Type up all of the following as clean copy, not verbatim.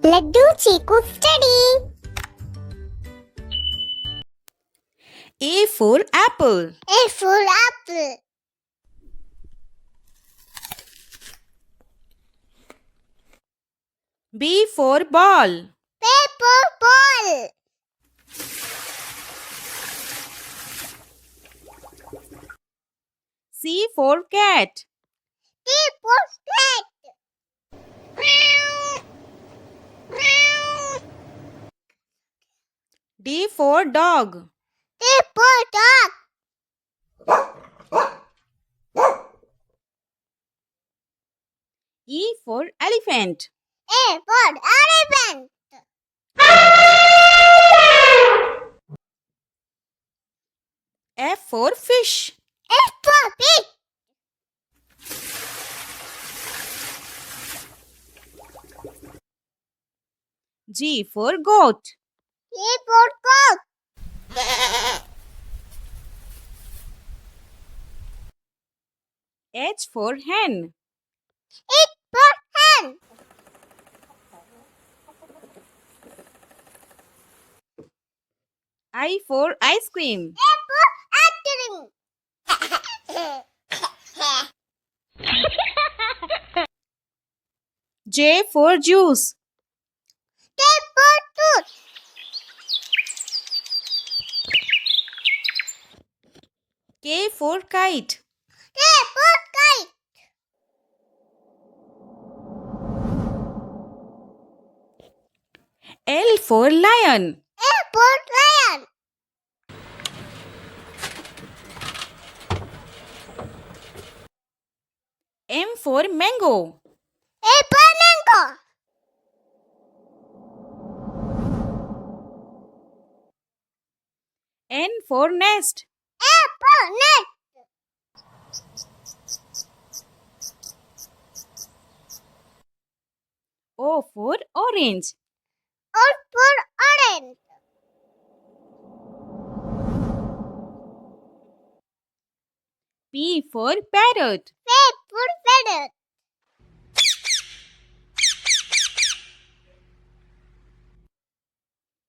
Laddu Chiku study. A for apple. A for apple. B for ball. Paper ball. C for cat. T for cat. D for dog. D for dog. E for elephant. A for elephant. F for fish. F for pig. G for goat. G for goat. H for hen. H for hen. I for ice cream. A for ice cream. J for juice. K for tooth. K for kite. K for kite. L for lion. L for lion. M for mango. A for mango. N for nest. A for net. O for orange. O for orange. P for parrot. P for feather.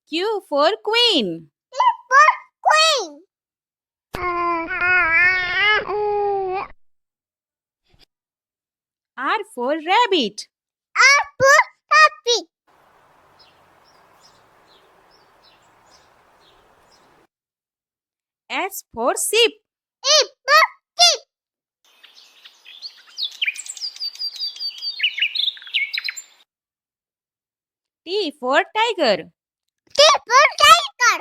Q for queen. Q for queen. R for rabbit. R for rabbit. S for sheep. E for sheep. T for tiger. T for tiger.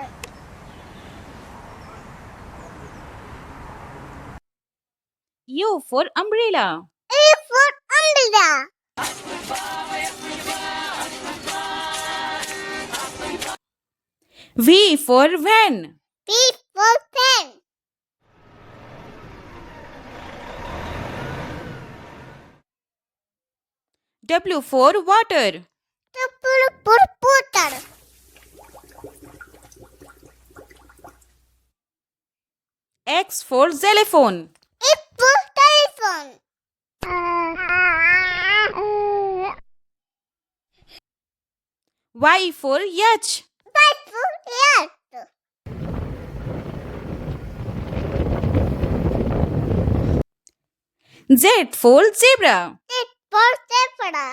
U for umbrella. E for umbrella. V for van. P for pen. W for water. W for water. X for xylophone. F for telephone. Y for yacht. Y for yacht. Z for zebra. Z for zebra.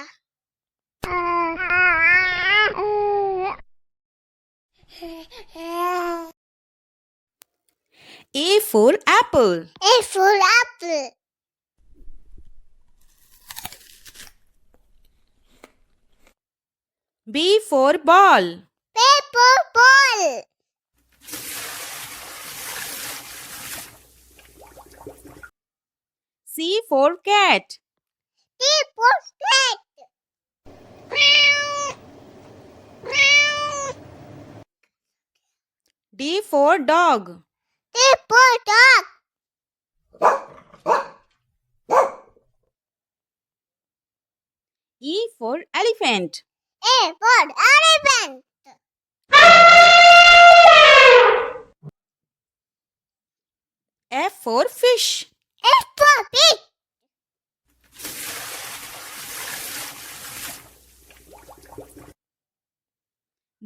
A for apple. A for apple. B for ball. Paper ball. C for cat. T for cat. D for dog. D for dog. E for elephant. A for elephant. F for fish. F for pig.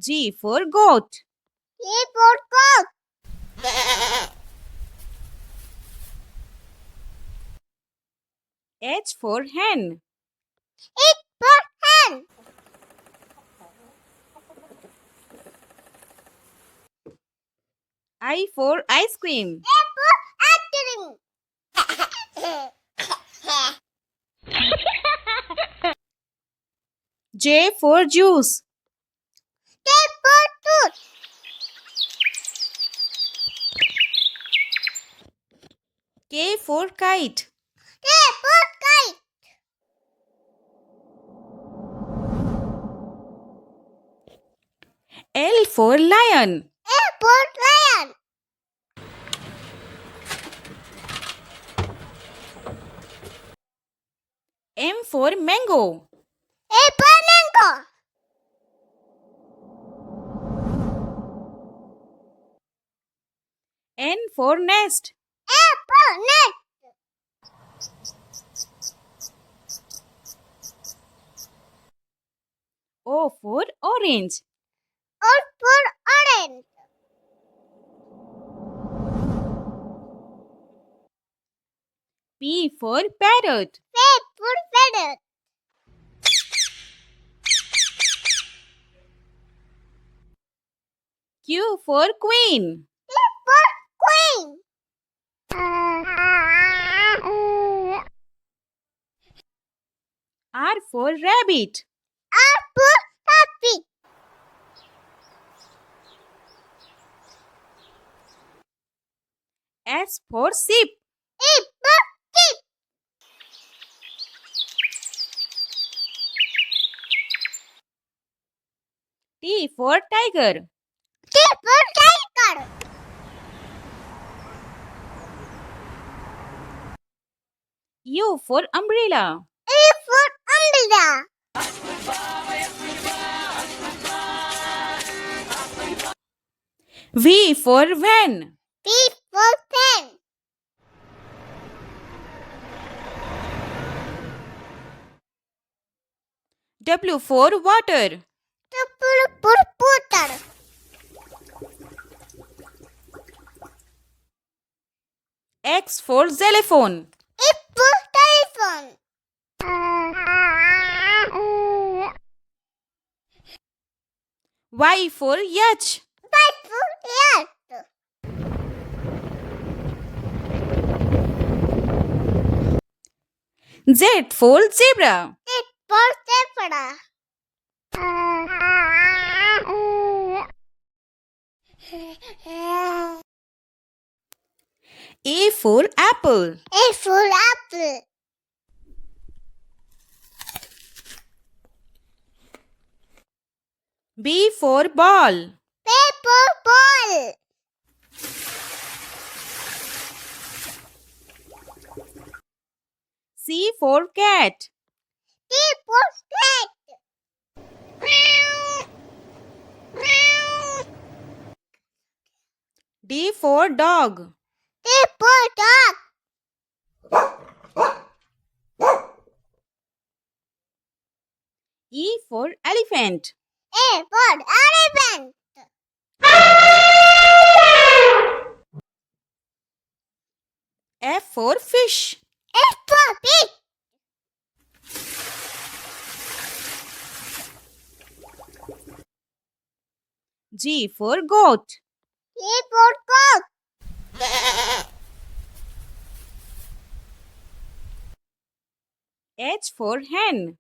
G for goat. G for goat. H for hen. H for hen. I for ice cream. A for ice cream. J for juice. K for tooth. K for kite. K for kite. L for lion. A for lion. M for mango. A for mango. N for nest. A for net. O for orange. O for orange. P for parrot. P for feather. Q for queen. Q for queen. R for rabbit. R for happy. S for sheep. E for sheep. T for tiger. T for tiger. U for umbrella. E for umbrella. V for van. P for pen. W for water. W for water. X for xylophone. E for telephone. Y for yacht. Y for yacht. Z for zebra. Z for zebra. A for apple. A for apple. B for ball. B for ball. C for cat. C for cat. D for dog. D for dog. E for elephant. A for elephant. F for fish. F for fish. G for goat. G for goat. H for hen.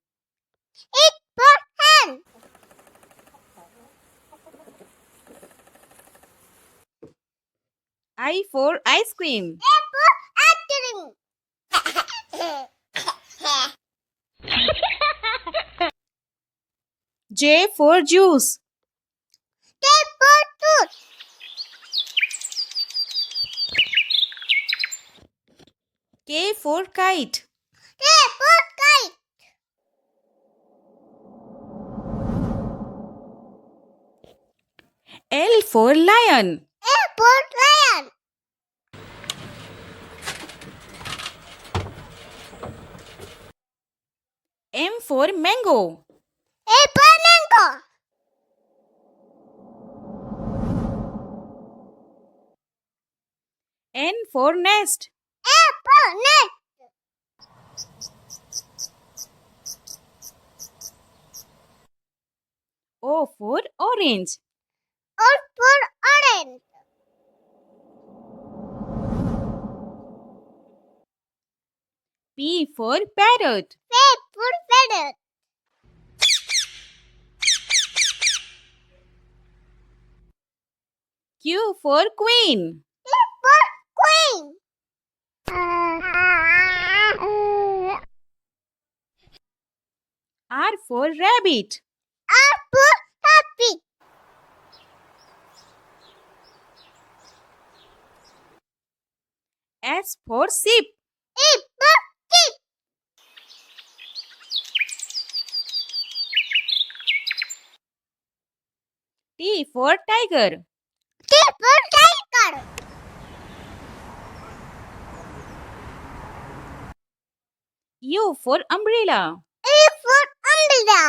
H for hen. I for ice cream. A for ice cream. J for juice. K for tooth. K for kite. K for kite. L for lion. L for lion. M for mango. A for mango. N for nest. A for net. O for orange. O for orange. P for parrot. P for feather. Q for queen. Q for queen. R for rabbit. R for rabbit. S for sheep. E for sheep. T for tiger. T for tiger. U for umbrella. E for umbrella.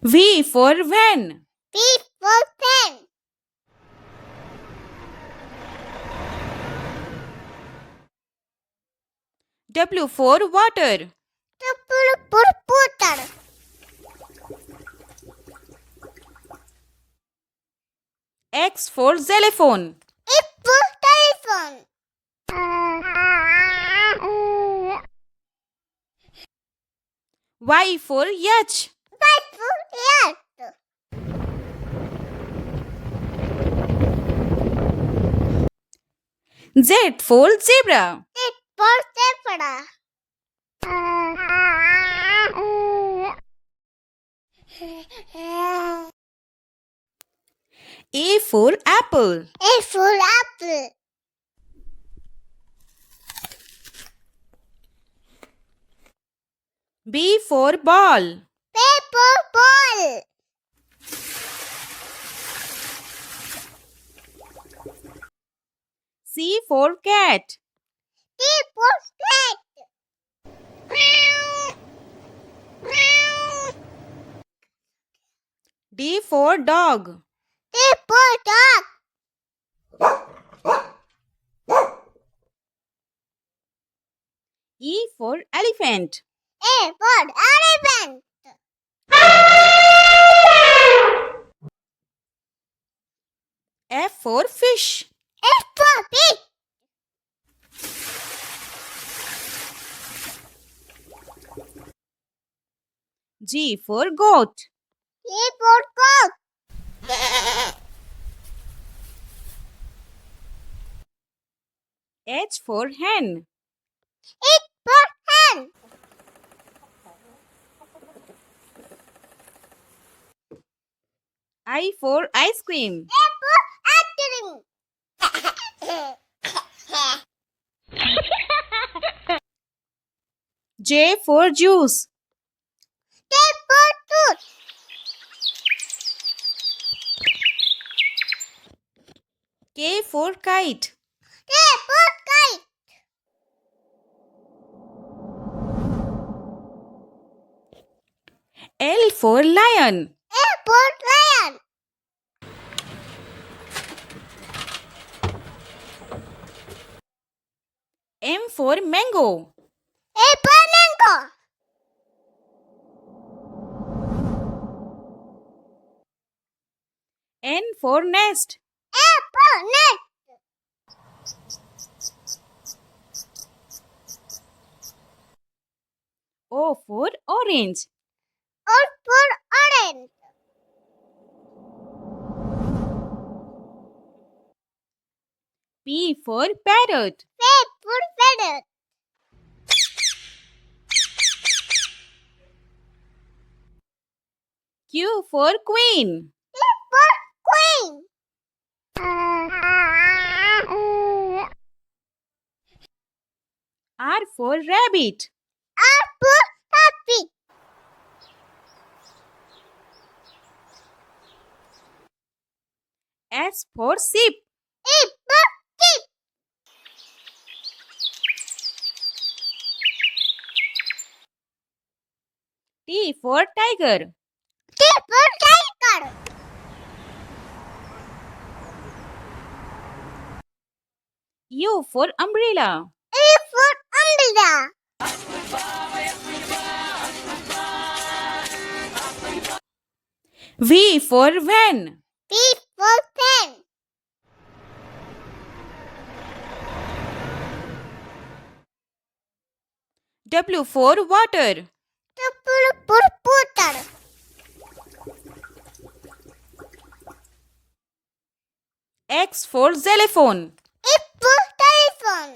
V for van. P for pen. W for water. W for water. X for xylophone. F for telephone. Y for yacht. Y for yacht. Z for zebra. Z for zebra. A for apple. A for apple. B for ball. B for ball. C for cat. D for cat. D for dog. D for dog. E for elephant. A for elephant. F for fish. F for pig. G for goat. G for goat. H for hen. H for hen. I for ice cream. A for ice cream. J for juice. T for tooth. K for kite. K for kite. L for lion. L for lion. M for mango. A for mango. N for nest. A for net. O for orange. O for orange. P for parrot. P for feather. Q for queen. Q for queen. R for rabbit. R for rabbit. S for sheep. E for sheep. T for tiger. T for tiger. U for umbrella. A for umbrella. V for van. P for pen. W for water. W for water. X for xylophone. F for telephone.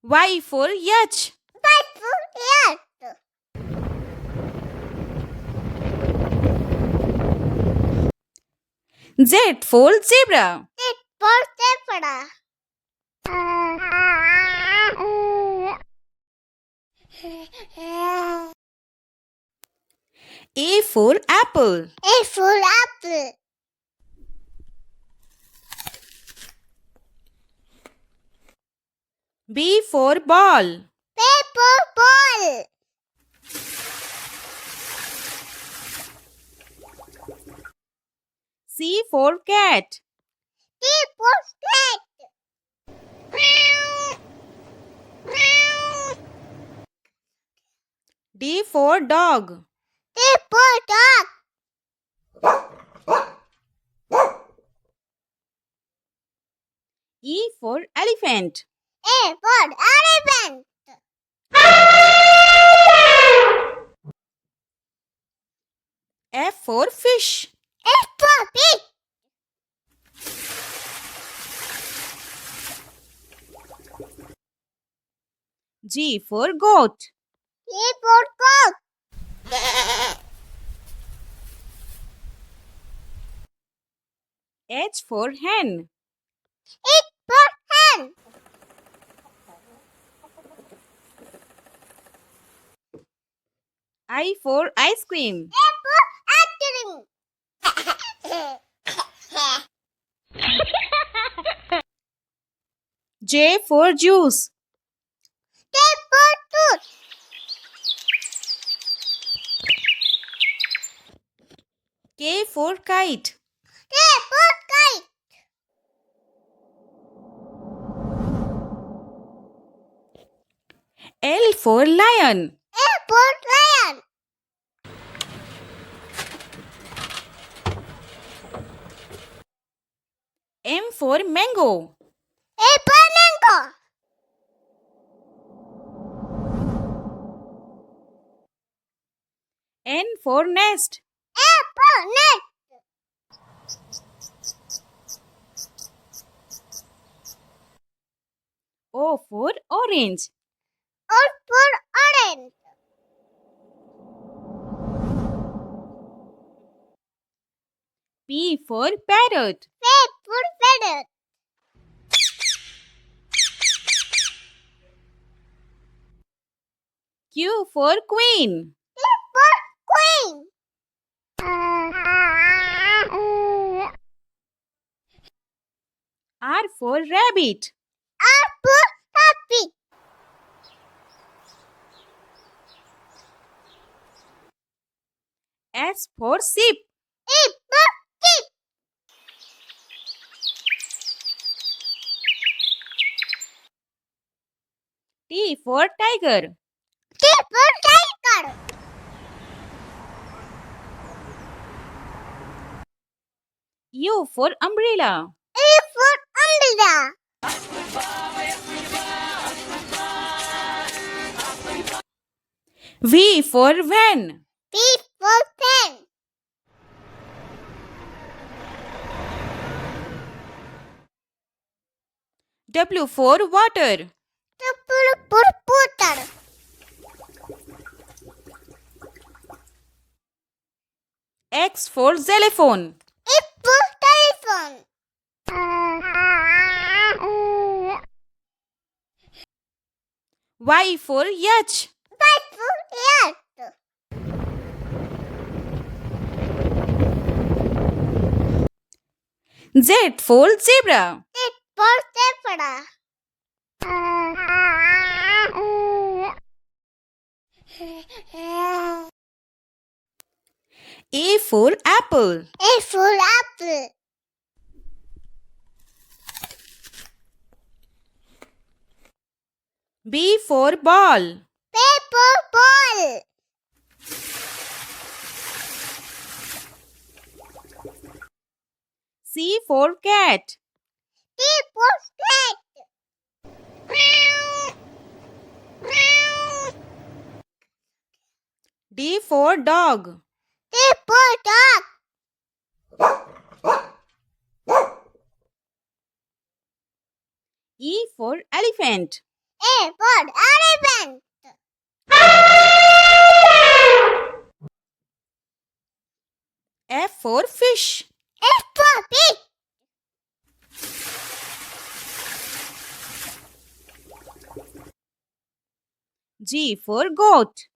Y for yacht. Y for yacht. Z for zebra. Z for zebra. A for apple. A for apple. B for ball. B for ball. C for cat. D for cat. D for dog. D for dog. E for elephant. A for elephant. F for fish. F for pig. G for goat. G for goat. H for hen. H for hen. I for ice cream. A for ice cream. J for juice. K for tooth. K for kite. K for kite. L for lion. A for lion. M for mango. A for mango. N for nest. A for net. O for orange. O for orange. P for parrot. P for feather. Q for queen. Q for queen. R for rabbit. R for rabbit. S for sheep. E for sheep. T for tiger. T for tiger. U for umbrella. E for umbrella. V for van. P for pen. W for water. W for water. X for xylophone. F for telephone. Y for yacht. Y for yacht. Z for zebra. Z for zebra. A for apple. A for apple. B for ball. Paper ball. C for cat. T for cat. D for dog. D for dog. E for elephant. A for elephant. F for fish. F for pig. G for goat.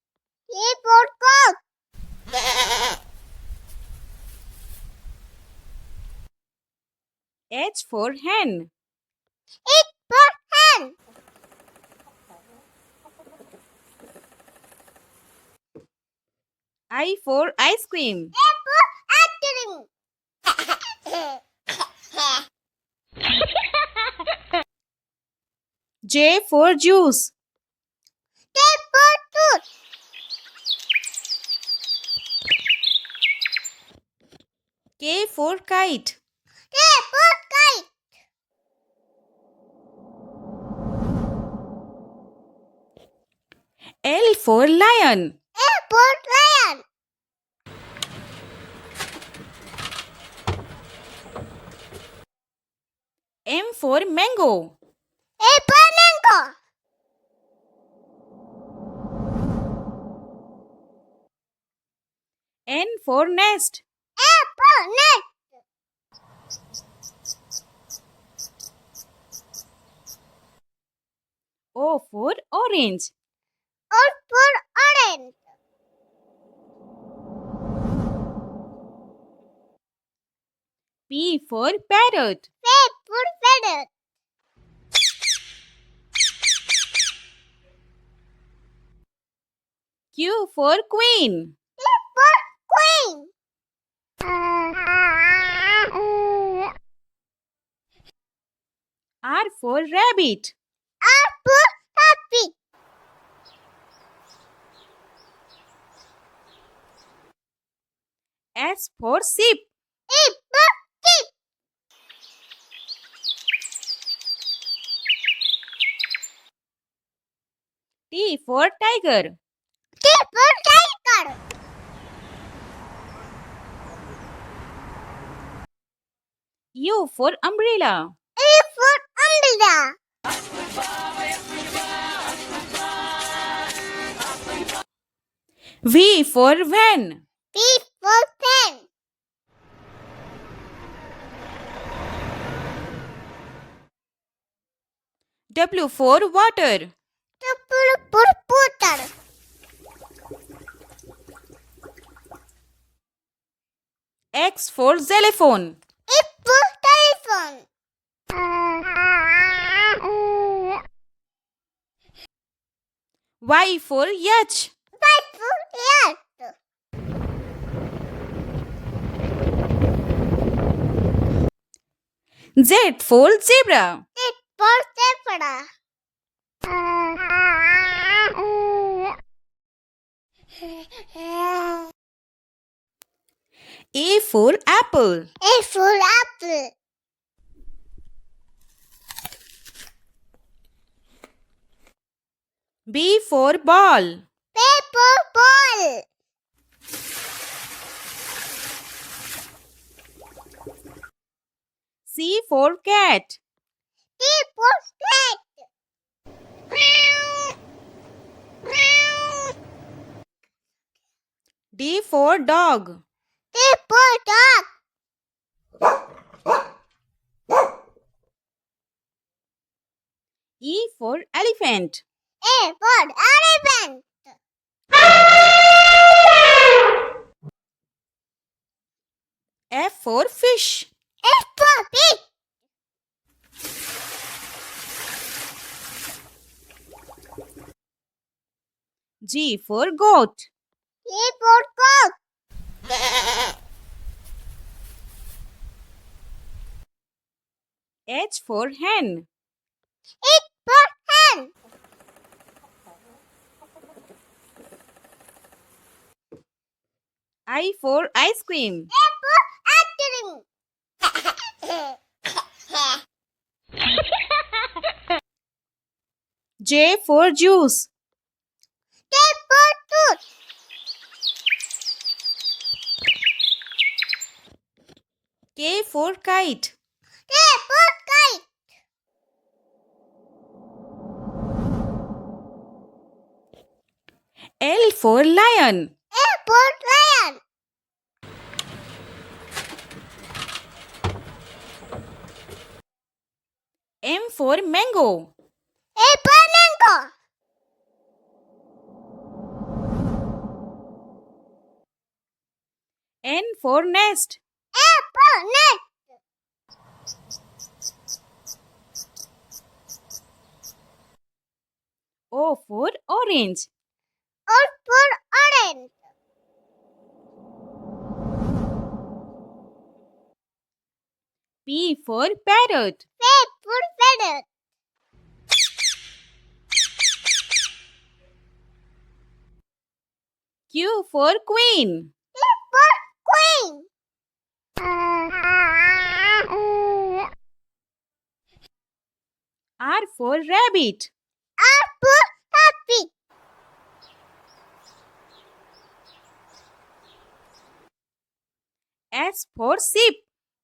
G for goat. H for hen. H for hen. I for ice cream. A for ice cream. J for juice. T for tooth. K for kite. K for kite. L for lion. L for lion. M for mango. A for mango. N for nest. A for net. O for orange. O for orange. P for parrot. P for feather. Q for queen. Q for queen. R for rabbit. R for rabbit. S for sheep. E for sheep. T for tiger. T for tiger. U for umbrella. E for umbrella. V for van. P for pen. W for water. W for water. X for xylophone. F for telephone. Y for yacht. Y for yacht. Z for zebra. Z for zebra. A for apple. A for apple. B for ball. B for ball. C for cat. T for cat. D for dog. D for dog. E for elephant. A for elephant. F for fish. F for pig. G for goat. G for goat. H for hen. H for hen. I for ice cream. A for ice cream. J for juice. T for tooth. K for kite. K for kite. L for lion. L for lion. M for mango. A for mango. N for nest. A for net. O for orange. O for orange. P for parrot. P for parrot. Q for queen. Q for queen. R for rabbit. R for rabbit. S for sheep.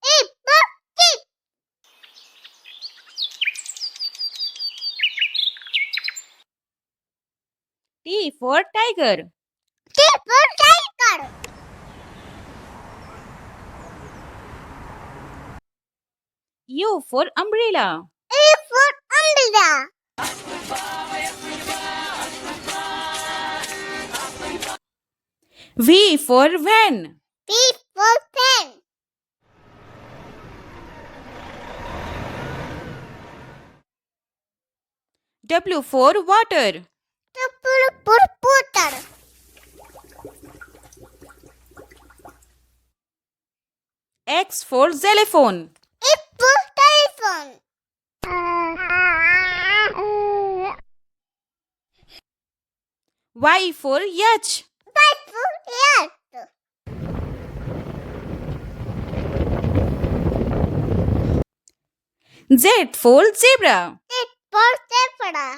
E for sheep. T for tiger. T for tiger. U for umbrella. E for umbrella. V for van. P for pen. W for water. W for water. X for xylophone. F for telephone. Y for yacht. Y for yacht. Z for zebra. Z for zebra.